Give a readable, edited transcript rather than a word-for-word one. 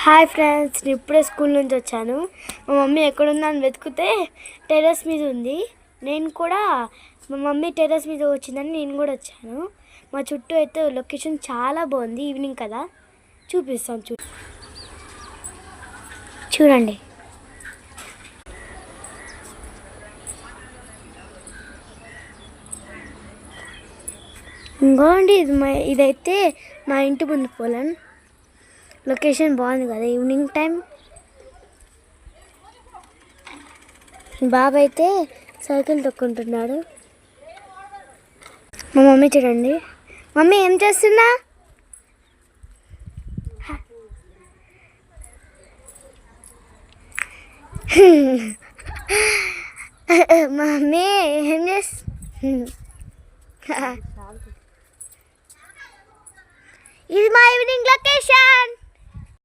Hi friends, నేను ఇప్పుడే school నుంచి వచ్చాను. మా మమ్మీ ఎక్కడుందని వెతికితే టెర్రస్ మీద ఉంది. మా మమ్మీ టెర్రస్ మీద వచ్చిందని నేను కూడా వచ్చాను. మా చుట్టూ అయితే లొకేషన్ చాలా బాగుంది. ఈవినింగ్ కదా, చూపిస్తాను. చూడండి. ఇంకోండి, ఇదైతే మా ఇంటి ముందు పొలం. లొకేషన్ బాగుంది కదా, ఈవినింగ్ టైం. బాబు అయితే సైకిల్ తొక్కుంటున్నాడు. మా మమ్మీ చూడండి. మమ్మీ ఏం చేస్తున్నా? మమ్మీ ఏం ఇది మా ఈవినింగ్ లొకేషన్.